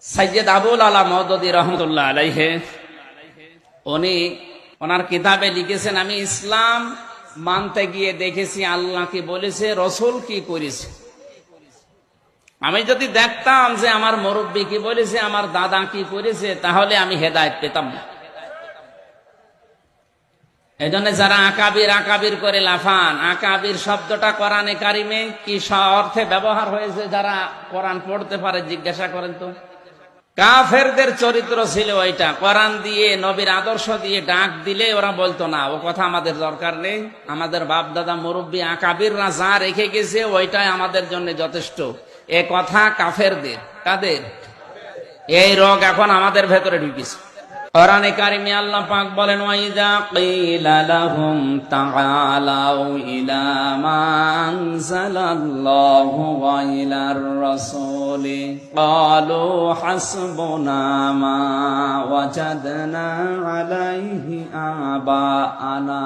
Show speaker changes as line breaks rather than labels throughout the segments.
সৈয়দ আবুল আলা মওদুদী রহমতুল্লাহ আলাইহি উনি ওনার কিতাবে লিখেছেন, আমি ইসলাম মানতে গিয়ে দেখেছি আল্লাহ কি বলেছে, রসুল কি করেছে। আমি যদি দেখতাম যে আমার মুরব্বী কি বলেছে, আমার দাদা কি করেছে, তাহলে আমি হেদায়েত পেতাম না। এই জন্য যারা আকাবির আকাবির করে লাফান, আকাবির শব্দটা কোরআনে কারিমে কি অর্থে ব্যবহার হয়েছে, যারা কোরআন পড়তে পারে জিজ্ঞাসা করেন তো। কাফেরদের চরিত্র ছিল ওইটা, কোরআন দিয়ে নবীর আদর্শ দিয়ে ডাক দিলে ওরা বলতো না, ও কথা আমাদের দরকার নেই, আমাদের বাপ দাদা মুরব্বী আকাবিররা যা রেখে গেছে ওইটাই আমাদের জন্য যথেষ্ট। এ কথা কাফেরদের। কাদের? এই রোগ এখন আমাদের ভেতরে ঢুকেছে। কোরআনে কারিমে আল্লাহ পাক বলেন, ওয়াইদা কিলা লাহুম তাআলাউ ইলা মা আনজালাল্লাহু ওয়া ইলার রাসূলি ক্বালু হাসবুনা মা ওয়াজাদনা আলাইহি আবাআনা।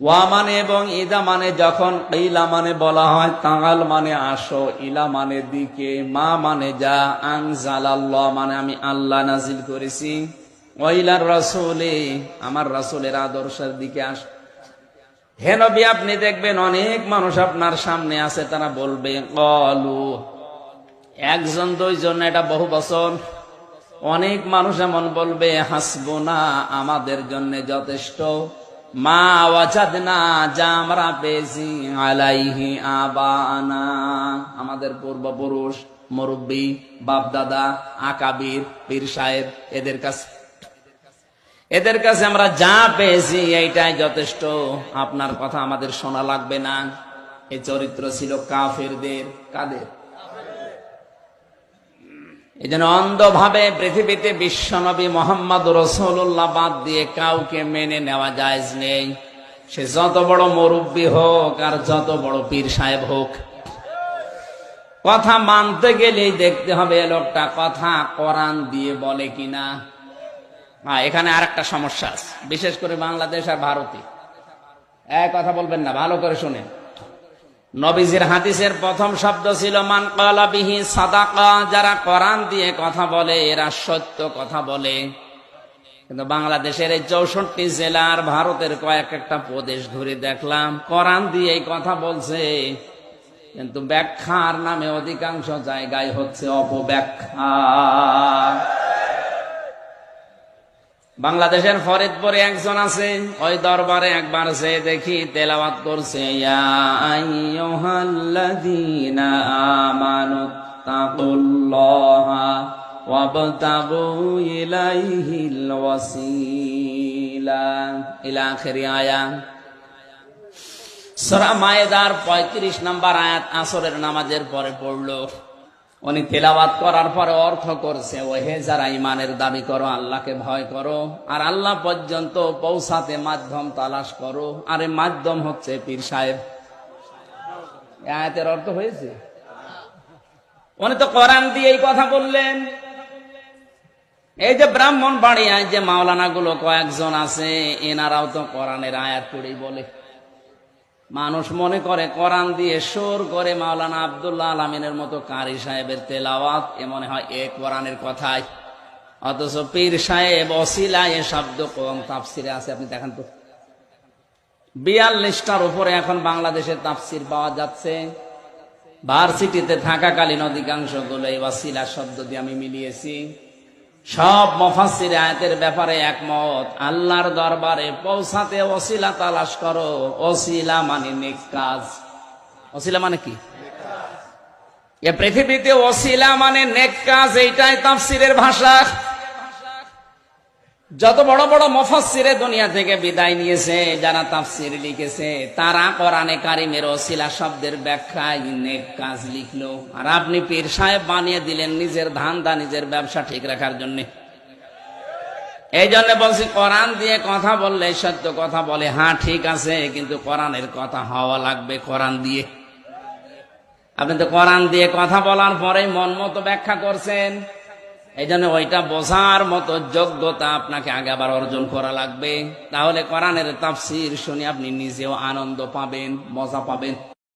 ওয়া মানে এবং ইদা মানে যখন, ইলা মানে বলা হয়, তাআল মানে আসো, ইলা মানে দিকে, মা মানে যা, আনজালাল্লাহ মানে আমি আল্লাহ নাজিল করেছি, ওয়া ইলার রাসূলি আমার রাসূলের আদর্শের দিকে আস। হে নবী, আপনি দেখবেন অনেক মানুষ আপনার সামনে আছে, তারা বলবে ক্বালু, একজন দুইজন, এটা বহু বছর, অনেক মানুষ এমন বলবে, হাসবুনা আমাদের জন্য যথেষ্ট, মা ওয়াজাদনা যা আমরা পেয়েছি, আলাইহি আবানা আমাদের পূর্বপুরুষ, মুরব্বী, বাপ দাদা, আকাবির, পীর সাহেব, এদের কাছে আমরা যা পেয়েছি এইটাই যথেষ্ট, আপনার কথা আমাদের শোনা লাগবে না। এই চরিত্র ছিল কাফেরদের। কাদের? এই জন্য অন্ধভাবে পৃথিবীতে বিশ্বনবী মোহাম্মদ রাসূলুল্লাহ বাদ দিয়ে কাউকে মেনে নেওয়া জায়েজ নেই। সে যত বড় মুরব্বী হোক আর যত বড় পীর সাহেব হোক, কথা মানতে গেলেই দেখতে হবে লোকটা কথা কোরআন দিয়ে বলে কিনা। এখানে আরেকটা সমস্যা আছে, বিশেষ করে বাংলাদেশ আর ভারতে। কথা বলবেন না, ভালো করে শুনেন। নবীজির হাদিসের প্রথম শব্দ ছিল মান ক্বালা বিহি সাদাকা, যারা কোরআন দিয়ে কথা বলে এরা সত্য কথা বলে। কিন্তু বাংলাদেশের এই 64 জেলার, ভারতের কয়েকটা প্রদেশ ঘুরে দেখলাম কোরআন দিয়ে কথা বলছে, কিন্তু ব্যাখ্যার নামে অধিকাংশ জায়গায় হচ্ছে অপব্যাখ্যা। বাংলাদেশের ফরিদপুরে একজন আছে, ওই দরবারে একবার যে দেখি তেলাওয়াত করছে, ইয়া আইয়ুহাল্লাযীনা আমানুত্তাকুল্লাহা ওয়াবতাগু ইলাইহিল ওয়াসিলা ইলা আখিরি আয়াত। সূরা মায়েদার 35 নম্বর আয়াত আসরের নামাজের পরে পড়লো। উনি তেলাওয়াত করার পরে অর্থ করছে, ওহে যারা ইমানের দাবি করো, আল্লাহকে ভয় করো, আর আল্লাহ পর্যন্ত পৌঁছাতে মাধ্যম তালাশ করো, আর এই মাধ্যম হচ্ছে পীর সাহেব। আয়াতের অর্থ হয়েছে। উনি তো কোরআন দিয়ে এই কথা বললেন। এই যে ব্রাহ্মণবাড়িয়ায় যে মাওলানা গুলো কয়েকজন আছে, এনারাও তো কোরআনের আয়াত পড়েই বলে। মানুষ মনে করে কোরআন দিয়ে সুর করে মাওলানা আব্দুল্লাহ আলামিনের মতো কারি সাহেবের তেলাওয়াত, এ মনে হয় এ কোরআনের কথাই। অথচ পীর সাহেব ওসিলা এ শব্দ কোন তাফসিরে আছে আপনি দেখেন তো। 42টার উপরে এখন বাংলাদেশের তাফসির পাওয়া যাচ্ছে। ভার্সিটিতে থাকাকালীন অধিকাংশ গুলো এই ওসিলা শব্দ দিয়ে আমি মিলিয়েছি। সব মুফাসসির আয়াতের ব্যাপারে একমত, আল্লাহর দরবারে পৌঁছাতে ওসিলা তালাশ করো। ওসিলা মানে নেক কাজ। ওসিলা মানে কি? এ পৃথিবীতে ওসিলা মানে নেক কাজ, এইটাই তাফসিরের ভাষা। যত বড় বড় মুফাসসিরে দুনিয়া থেকে বিদায় নিয়েছে, যারা তাফসির লিখেছে, তারা কোরআনে কারিমের ওসিলা শব্দের ব্যাখ্যায় নেক কাজ লিখলো, আর আপনি পীর সাহেব বানিয়ে দিলেন নিজের ধান্দা, নিজের ব্যবসা ঠিক রাখার জন্য। এই জন্য বলছি, কোরআন দিয়ে কথা বললে সত্য কথা বলে, হ্যাঁ ঠিক আছে, কিন্তু কোরআনের কথা হওয়া লাগবে কোরআন দিয়ে। আপনি তো কোরআন দিয়ে কথা বলার পরে মন মতো ব্যাখ্যা করছেন। এই জন্য ওইটা বোঝার মতো যোগ্যতা আপনাকে আগে আবার অর্জন করা লাগবে। তাহলে কোরআনের তাফসীর শুনে আপনি নিজেও আনন্দ পাবেন, মজা পাবেন।